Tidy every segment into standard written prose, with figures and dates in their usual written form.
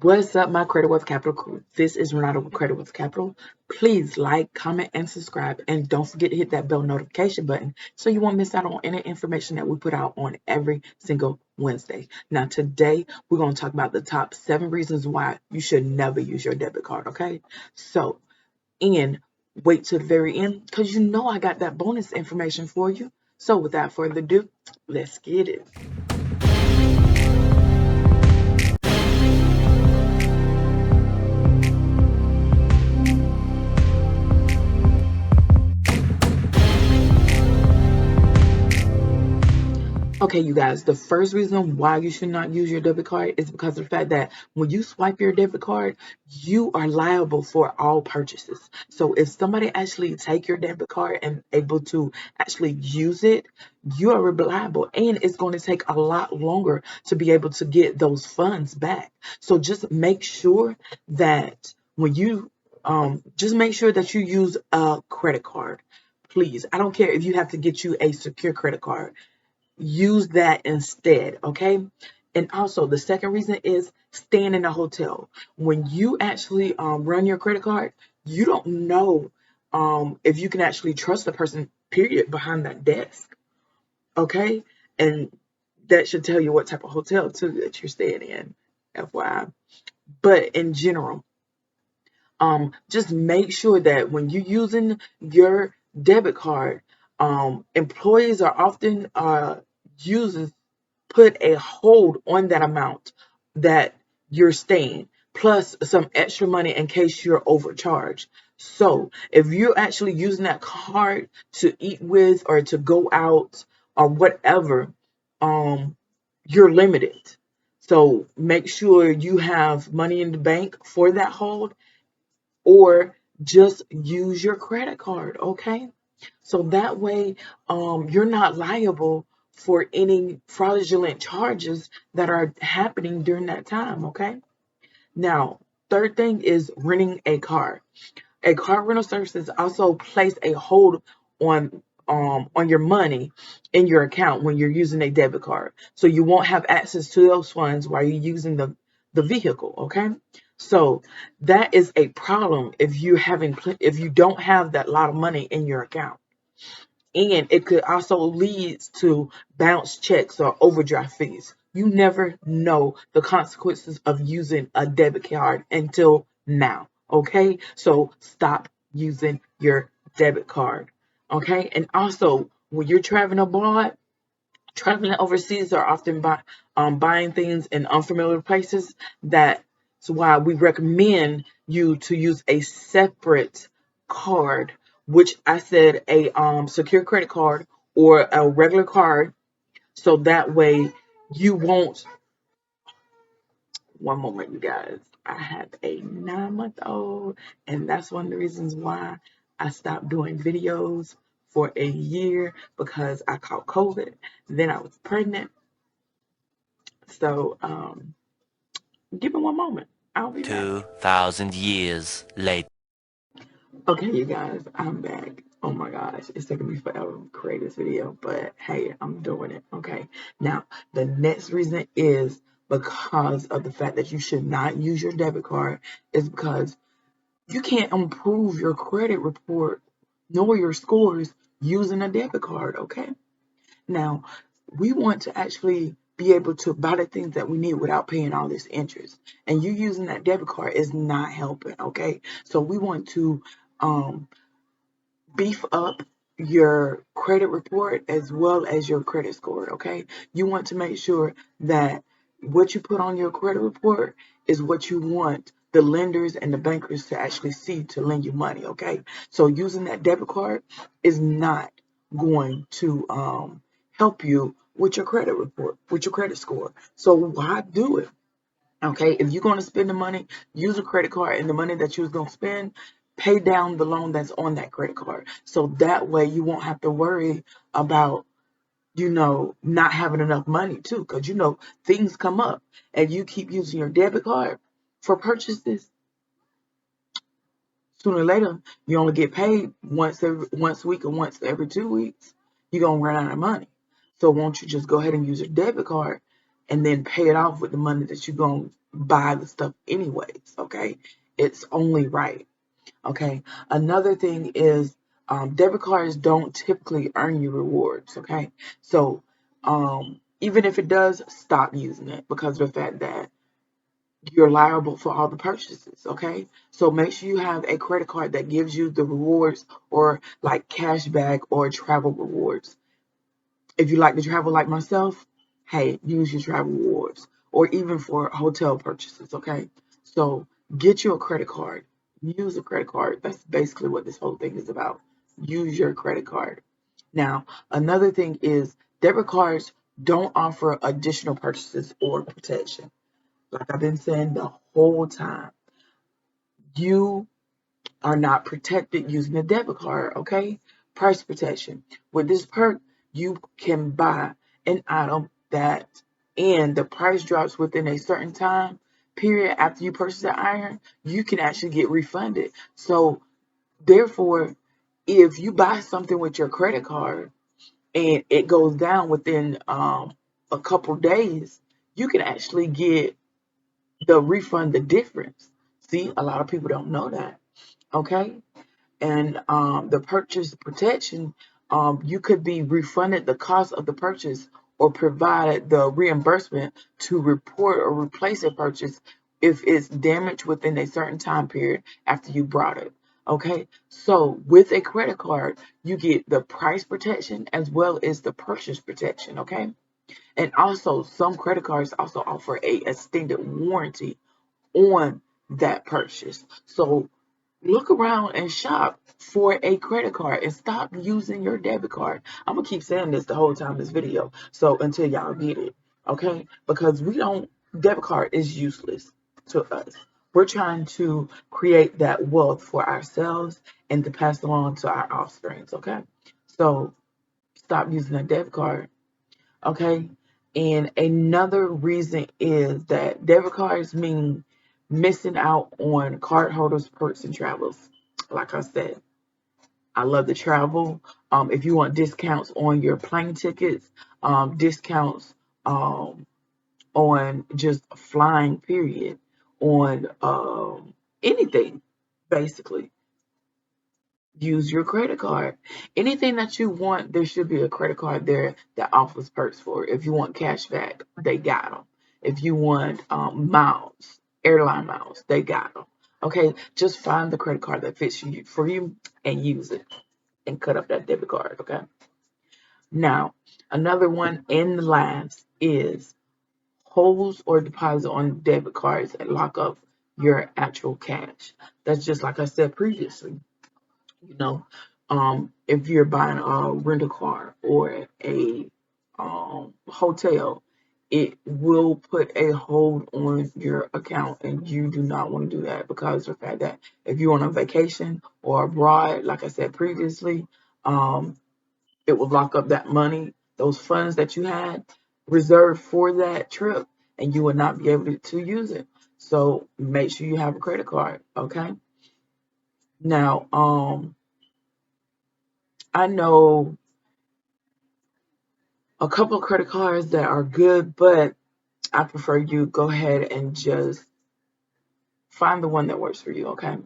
What's up, my Credit with Capital crew? This is Renata with Credit with Capital. Please like, comment, and subscribe. And don't forget to hit that bell notification button so you won't miss out on any information that we put out on every single Wednesday. Now, today, we're going to talk about the top 7 reasons why you should never use your debit card, okay? So, and wait till the very end because you know I got that bonus information for you. So, without further ado, let's get it. Okay, you guys, the first reason why you should not use your debit card is because of the fact that when you swipe your debit card, you are liable for all purchases. So if somebody actually take your debit card and able to actually use it, you are liable, and it's going to take a lot longer to be able to get those funds back. So just make sure that when you just make sure that you use a credit card. Please, I don't care if you have to get you a secure credit card, use that instead, okay? And also, the second reason is staying in a hotel. When you actually run your credit card, you don't know if you can actually trust the person, period, behind that desk, okay? And that should tell you what type of hotel, too, that you're staying in, FYI. But in general, just make sure that when you're using your debit card, employees are often using put a hold on that amount that you're staying, plus some extra money in case you're overcharged. So if you're actually using that card to eat with or to go out or whatever, you're limited. So make sure you have money in the bank for that hold, or just use your credit card, okay? So that way, you're not liable for any fraudulent charges that are happening during that time, okay? Now, third thing is renting a car. A car rental services also place a hold on your money in your account when you're using a debit card. So you won't have access to those funds while you're using the vehicle, okay? So that is a problem if if you don't have that lot of money in your account. And it could also lead to bounce checks or overdraft fees. You never know the consequences of using a debit card until now. Okay, so stop using your debit card. Okay, and also when you're traveling abroad, traveling overseas, are often buying things in unfamiliar places. That's why we recommend you to use a separate card, which I said a secure credit card or a regular card, so that way you won't. One moment, you guys. I have a 9-month-old, and that's one of the reasons why I stopped doing videos for a year, because I caught COVID. Then I was pregnant. So, give me one moment. I'll be back. 2,000 years later. Okay, you guys, I'm back. Oh my gosh, it's taking me forever to create this video, but hey, I'm doing it. Okay. Now, the next reason is because of the fact that you should not use your debit card, is because you can't improve your credit report nor your scores using a debit card. Okay. Now, we want to actually be able to buy the things that we need without paying all this interest. And you using that debit card is not helping, okay? So we want to um, beef up your credit report as well as your credit score, okay? You want to make sure that what you put on your credit report is what you want the lenders and the bankers to actually see to lend you money, okay? So using that debit card is not going to help you with your credit report, with your credit score. So why do it? Okay, if you're going to spend the money, use a credit card, and the money that you was going to spend, pay down the loan that's on that credit card. So that way you won't have to worry about, not having enough money too, because things come up and you keep using your debit card for purchases. Sooner or later, you only get paid once a week or once every 2 weeks. You're gonna run out of money. So won't you just go ahead and use your debit card and then pay it off with the money that you're going to buy the stuff anyways. Okay. It's only right. Okay. Another thing is debit cards don't typically earn you rewards. Okay. So even if it does, stop using it because of the fact that you're liable for all the purchases. Okay. So make sure you have a credit card that gives you the rewards or like cash back or travel rewards. If you like to travel like myself, hey, use your travel rewards or even for hotel purchases, okay? So get you a credit card. Use a credit card. That's basically what this whole thing is about. Use your credit card. Now, another thing is debit cards don't offer additional purchases or protection. Like I've been saying the whole time, you are not protected using a debit card, okay? Price protection. With this perk, you can buy an item that and the price drops within a certain time period after you purchase the iron, you can actually get refunded. So therefore, if you buy something with your credit card and it goes down within a couple days, you can actually get the refund the difference. See, a lot of people don't know that. Okay. And the purchase protection, you could be refunded the cost of the purchase or provided the reimbursement to report or replace a purchase if it's damaged within a certain time period after you brought it. Okay, so with a credit card, you get the price protection as well as the purchase protection. Okay, and also some credit cards also offer a extended warranty on that purchase. So look around and shop for a credit card and stop using your debit card. I'm gonna keep saying this the whole time this video, so until y'all get it, okay? Because we don't, debit card is useless to us. We're trying to create that wealth for ourselves and to pass along to our offsprings, okay? So stop using a debit card, okay? And another reason is that debit cards mean missing out on cardholders' perks and travels. Like I said, I love to travel. If you want discounts on your plane tickets, discounts on just flying, period, on anything, basically use your credit card. Anything that you want, there should be a credit card there that offers perks for it. If you want cash back, they got them. If you want miles, airline miles, they got them. Okay, just find the credit card that fits you for you and use it and cut up that debit card. Okay. Now, another one in the last is holds or deposit on debit cards and lock up your actual cash. That's just like I said previously. You know, if you're buying a rental car or a hotel, it will put a hold on your account, and you do not want to do that because of the fact that if you're on a vacation or abroad, like I said previously, it will lock up that money, those funds that you had reserved for that trip, and you will not be able to use it. So make sure you have a credit card, okay? Now, I know a couple of credit cards that are good, but I prefer you go ahead and just find the one that works for you, okay?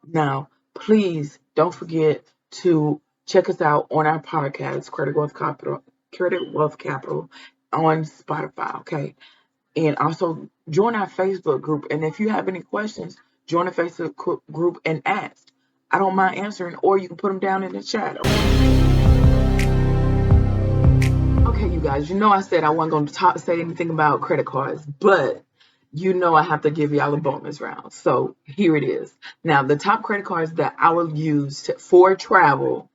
Now, please don't forget to check us out on our podcast, Credit Wealth Capital on Spotify, okay? And also join our Facebook group. And if you have any questions, join the Facebook group and ask. I don't mind answering, or you can put them down in the chat, okay? Okay, you guys, you know I said I wasn't going to say anything about credit cards, but you know I have to give y'all a bonus round. So here it is. Now, the top credit cards that I will use for travel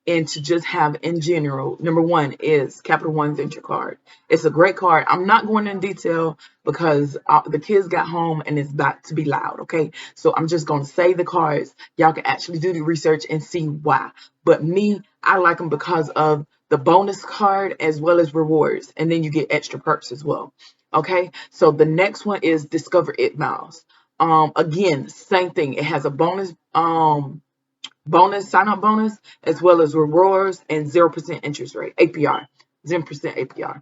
and to just have in general, number one is Capital One Venture Card. It's a great card. I'm not going in detail because the kids got home and it's about to be loud, okay? So I'm just going to say the cards. Y'all can actually do the research and see why. But me, I like them because of the bonus card as well as rewards, and then you get extra perks as well. Okay, so the next one is Discover It Miles. Again, same thing. It has a bonus sign up bonus as well as rewards and 0% interest rate APR, 0% APR.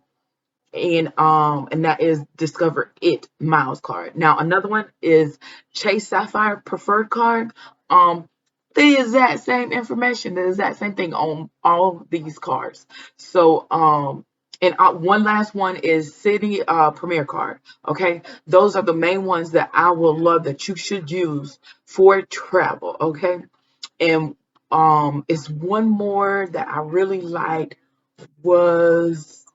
and that is Discover It Miles card. Now another one is Chase Sapphire Preferred card. Um, the exact same information, the exact same thing on all these cards. So and one last one is City Premier card. Okay, those are the main ones that I will love that you should use for travel. Okay, and it's one more that I really liked was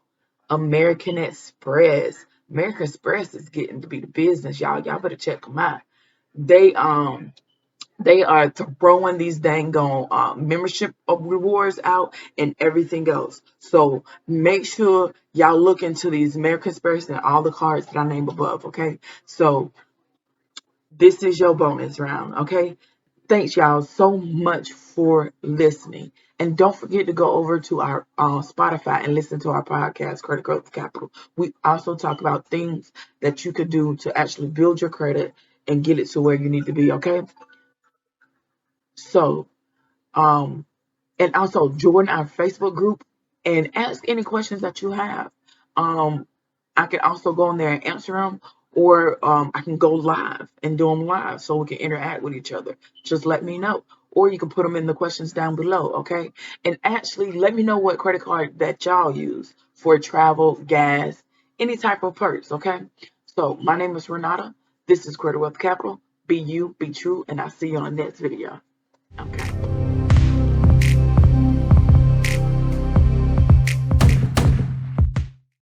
American Express. American Express is getting to be the business, y'all. Y'all better check them out. They um they are throwing these dang on membership of rewards out and everything else. So make sure y'all look into these American Express and all the cards that I named above. Okay, so this is your bonus round. Okay, thanks y'all so much for listening. And don't forget to go over to our Spotify and listen to our podcast, Credit Growth Capital. We also talk about things that you could do to actually build your credit and get it to where you need to be. Okay. So, um, and also join our Facebook group and ask any questions that you have. Um, I can also go in there and answer them, or I can go live and do them live so we can interact with each other. Just let me know, or you can put them in the questions down below, okay? And actually, let me know what credit card that y'all use for travel, gas, any type of perks, okay? So my name is Renata. This is Credit Wealth Capital. Be you, be true, and I'll see you on the next video. Okay.